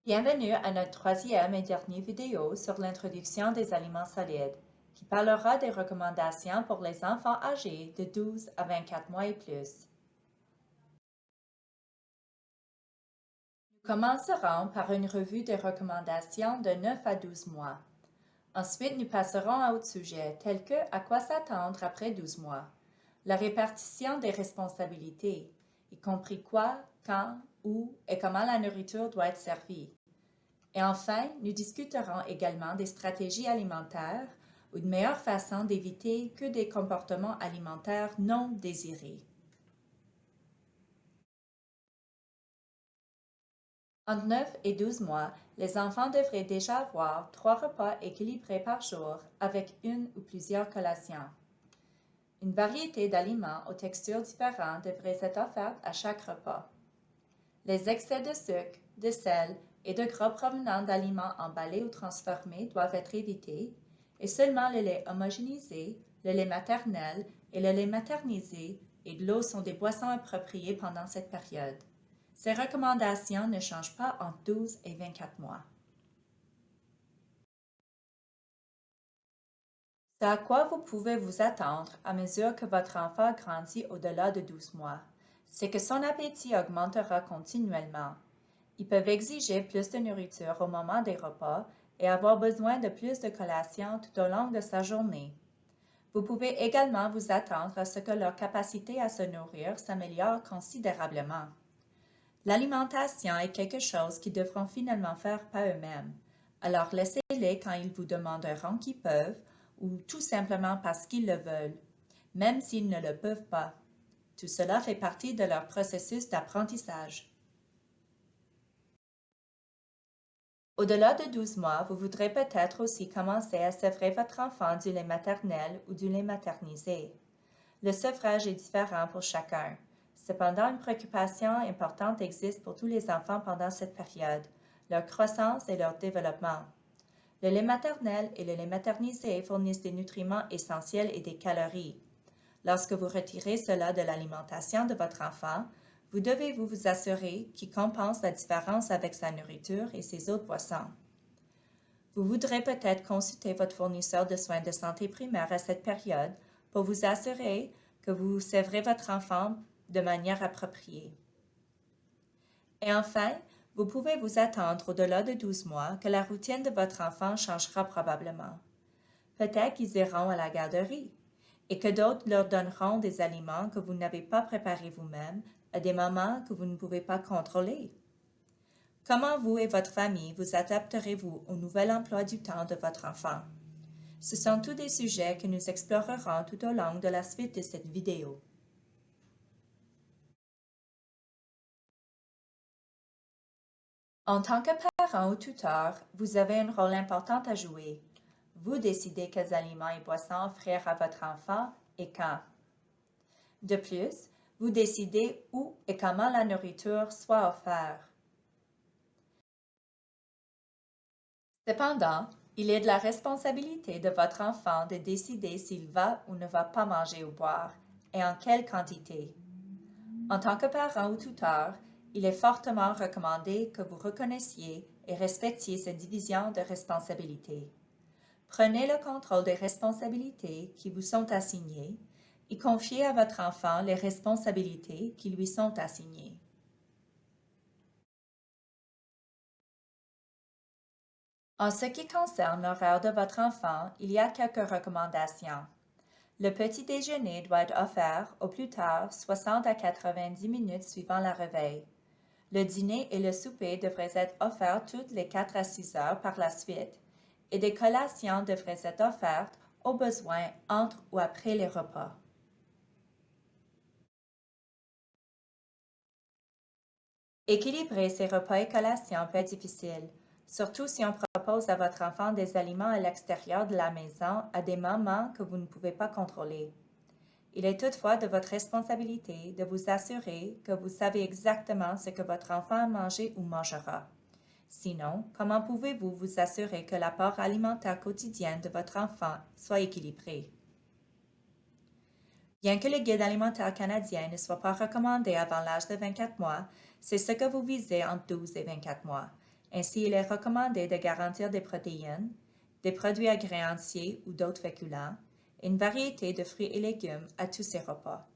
Bienvenue à notre troisième et dernière vidéo sur l'introduction des aliments solides, qui parlera des recommandations pour les enfants âgés de 12 à 24 mois et plus. Nous commencerons par une revue des recommandations de 9 à 12 mois. Ensuite, nous passerons à autres sujets tels que à quoi s'attendre après 12 mois, la répartition des responsabilités, y compris quoi, quand, où et comment la nourriture doit être servie. Et enfin, nous discuterons également des stratégies alimentaires ou de meilleures façons d'éviter que des comportements alimentaires non désirés. Entre 9 et 12 mois, les enfants devraient déjà avoir 3 repas équilibrés par jour avec une ou plusieurs collations. Une variété d'aliments aux textures différentes devrait être offerte à chaque repas. Les excès de sucre, de sel et de gras provenant d'aliments emballés ou transformés doivent être évités, et seulement le lait homogénéisé, le lait maternel et le lait maternisé et de l'eau sont des boissons appropriées pendant cette période. Ces recommandations ne changent pas entre 12 et 24 mois. Ce à quoi vous pouvez vous attendre à mesure que votre enfant grandit au-delà de 12 mois, c'est que son appétit augmentera continuellement. Ils peuvent exiger plus de nourriture au moment des repas et avoir besoin de plus de collations tout au long de sa journée. Vous pouvez également vous attendre à ce que leur capacité à se nourrir s'améliore considérablement. L'alimentation est quelque chose qu'ils devront finalement faire par eux-mêmes, alors laissez-les quand ils vous demanderont qu'ils peuvent ou tout simplement parce qu'ils le veulent, même s'ils ne le peuvent pas. Tout cela fait partie de leur processus d'apprentissage. Au-delà de 12 mois, vous voudrez peut-être aussi commencer à sevrer votre enfant du lait maternel ou du lait maternisé. Le sevrage est différent pour chacun. Cependant, une préoccupation importante existe pour tous les enfants pendant cette période, leur croissance et leur développement. Le lait maternel et le lait maternisé fournissent des nutriments essentiels et des calories. Lorsque vous retirez cela de l'alimentation de votre enfant, vous devez vous assurer qu'il compense la différence avec sa nourriture et ses autres boissons. Vous voudrez peut-être consulter votre fournisseur de soins de santé primaire à cette période pour vous assurer que vous sévrez votre enfant de manière appropriée. Et enfin, vous pouvez vous attendre au-delà de 12 mois que la routine de votre enfant changera probablement. Peut-être qu'ils iront à la garderie et que d'autres leur donneront des aliments que vous n'avez pas préparés vous-même à des moments que vous ne pouvez pas contrôler. Comment vous et votre famille vous adapterez-vous au nouvel emploi du temps de votre enfant? Ce sont tous des sujets que nous explorerons tout au long de la suite de cette vidéo. En tant que parent ou tuteur, vous avez un rôle important à jouer. Vous décidez quels aliments et boissons offrir à votre enfant et quand. De plus, vous décidez où et comment la nourriture soit offerte. Cependant, il est de la responsabilité de votre enfant de décider s'il va ou ne va pas manger ou boire, et en quelle quantité. En tant que parent ou tuteur, il est fortement recommandé que vous reconnaissiez et respectiez cette division de responsabilités. Prenez le contrôle des responsabilités qui vous sont assignées et confiez à votre enfant les responsabilités qui lui sont assignées. En ce qui concerne l'horaire de votre enfant, il y a quelques recommandations. Le petit déjeuner doit être offert au plus tard 60 à 90 minutes suivant la réveil. Le dîner et le souper devraient être offerts toutes les 4 à 6 heures par la suite et des collations devraient être offertes au besoin entre ou après les repas. Équilibrer ces repas et collations peut être difficile, surtout si on propose à votre enfant des aliments à l'extérieur de la maison à des moments que vous ne pouvez pas contrôler. Il est toutefois de votre responsabilité de vous assurer que vous savez exactement ce que votre enfant a mangé ou mangera. Sinon, comment pouvez-vous vous assurer que l'apport alimentaire quotidien de votre enfant soit équilibré? Bien que le Guide alimentaire canadien ne soit pas recommandé avant l'âge de 24 mois, c'est ce que vous visez entre 12 et 24 mois. Ainsi, il est recommandé de garantir des protéines, des produits agréés entiers ou d'autres féculents, et une variété de fruits et légumes à tous ses repas.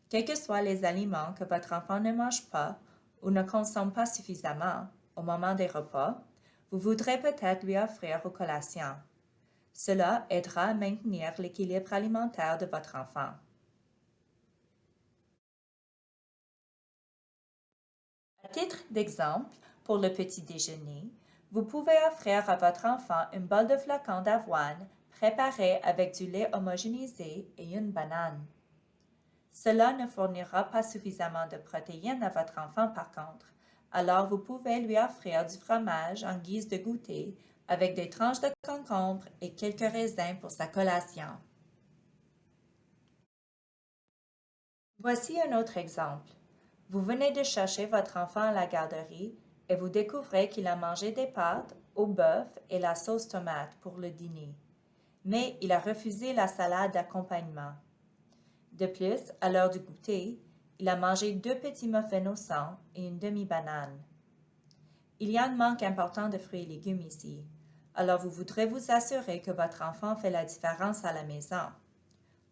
Quels que soient les aliments que votre enfant ne mange pas ou ne consomme pas suffisamment au moment des repas, vous voudrez peut-être lui offrir aux collations. Cela aidera à maintenir l'équilibre alimentaire de votre enfant. À titre d'exemple, pour le petit déjeuner, vous pouvez offrir à votre enfant une bolle de flocons d'avoine préparée avec du lait homogénéisé et une banane. Cela ne fournira pas suffisamment de protéines à votre enfant par contre, alors vous pouvez lui offrir du fromage en guise de goûter avec des tranches de concombre et quelques raisins pour sa collation. Voici un autre exemple. Vous venez de chercher votre enfant à la garderie et vous découvrez qu'il a mangé des pâtes au bœuf et la sauce tomate pour le dîner, mais il a refusé la salade d'accompagnement. De plus, à l'heure du goûter, il a mangé 2 petits muffins au sang et une demi-banane. Il y a un manque important de fruits et légumes ici, alors vous voudrez vous assurer que votre enfant fait la différence à la maison.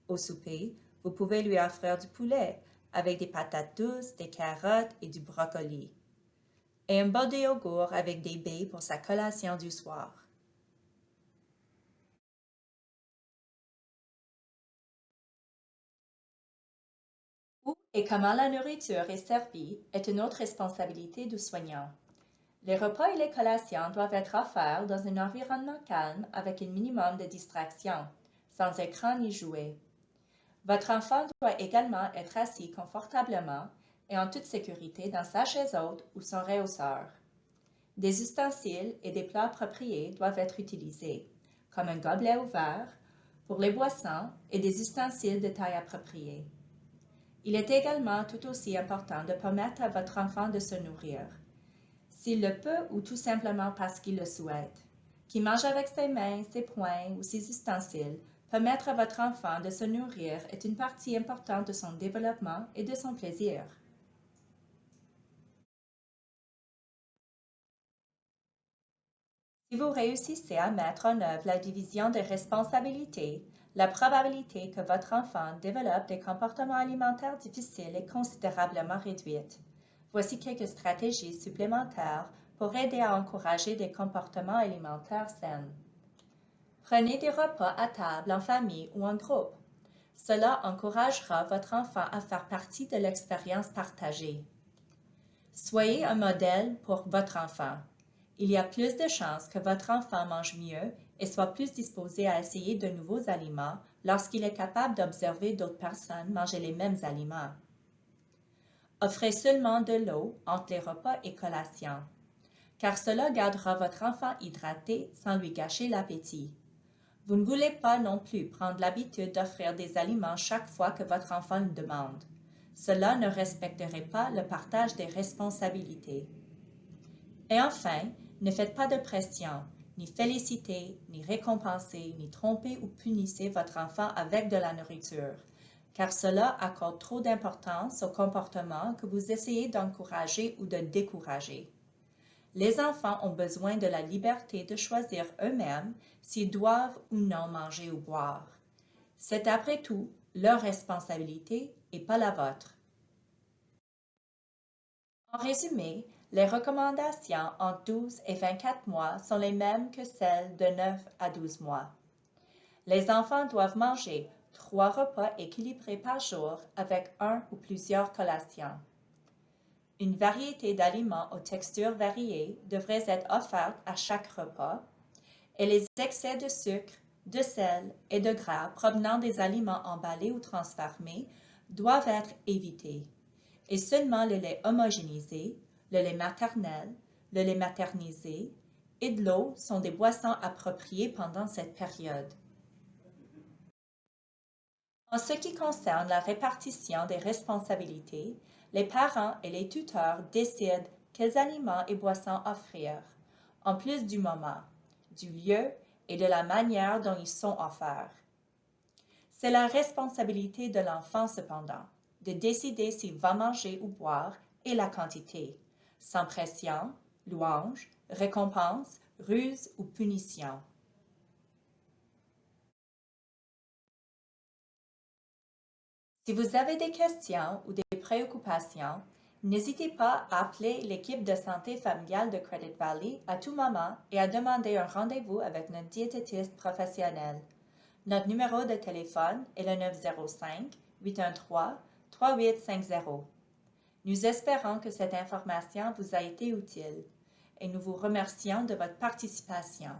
Au souper, vous pouvez lui offrir du poulet avec des patates douces, des carottes et du brocoli, et un bol de yogourt avec des baies pour sa collation du soir. Où et comment la nourriture est servie est une autre responsabilité du soignant. Les repas et les collations doivent être offerts dans un environnement calme avec un minimum de distraction, sans écran ni jouets. Votre enfant doit également être assis confortablement et en toute sécurité dans sa chaise haute ou son rehausseur. Des ustensiles et des plats appropriés doivent être utilisés, comme un gobelet ouvert pour les boissons et des ustensiles de taille appropriée. Il est également tout aussi important de permettre à votre enfant de se nourrir, s'il le peut ou tout simplement parce qu'il le souhaite. Qu'il mange avec ses mains, ses poings ou ses ustensiles, permettre à votre enfant de se nourrir est une partie importante de son développement et de son plaisir. Si vous réussissez à mettre en œuvre la division des responsabilités, la probabilité que votre enfant développe des comportements alimentaires difficiles est considérablement réduite. Voici quelques stratégies supplémentaires pour aider à encourager des comportements alimentaires sains. Prenez des repas à table en famille ou en groupe. Cela encouragera votre enfant à faire partie de l'expérience partagée. Soyez un modèle pour votre enfant. Il y a plus de chances que votre enfant mange mieux et soit plus disposé à essayer de nouveaux aliments lorsqu'il est capable d'observer d'autres personnes manger les mêmes aliments. Offrez seulement de l'eau entre les repas et collations, car cela gardera votre enfant hydraté sans lui gâcher l'appétit. Vous ne voulez pas non plus prendre l'habitude d'offrir des aliments chaque fois que votre enfant le demande. Cela ne respecterait pas le partage des responsabilités. Et enfin, ne faites pas de pression, ni félicitez, ni récompensez, ni trompez ou punissez votre enfant avec de la nourriture, car cela accorde trop d'importance au comportement que vous essayez d'encourager ou de décourager. Les enfants ont besoin de la liberté de choisir eux-mêmes s'ils doivent ou non manger ou boire. C'est après tout leur responsabilité et pas la vôtre. En résumé, les recommandations entre 12 et 24 mois sont les mêmes que celles de 9 à 12 mois. Les enfants doivent manger 3 repas équilibrés par jour avec un ou plusieurs collations. Une variété d'aliments aux textures variées devrait être offerte à chaque repas et les excès de sucre, de sel et de gras provenant des aliments emballés ou transformés doivent être évités. Et seulement le lait homogénéisé, le lait maternel, le lait maternisé et de l'eau sont des boissons appropriées pendant cette période. En ce qui concerne la répartition des responsabilités, les parents et les tuteurs décident quels aliments et boissons offrir, en plus du moment, du lieu et de la manière dont ils sont offerts. C'est la responsabilité de l'enfant cependant de décider s'il va manger ou boire et la quantité, sans pression, louange, récompense, ruse ou punition. Si vous avez des questions ou des préoccupations, n'hésitez pas à appeler l'équipe de santé familiale de Credit Valley à tout moment et à demander un rendez-vous avec notre diététiste professionnel. Notre numéro de téléphone est le 905-813-3850. Nous espérons que cette information vous a été utile et nous vous remercions de votre participation.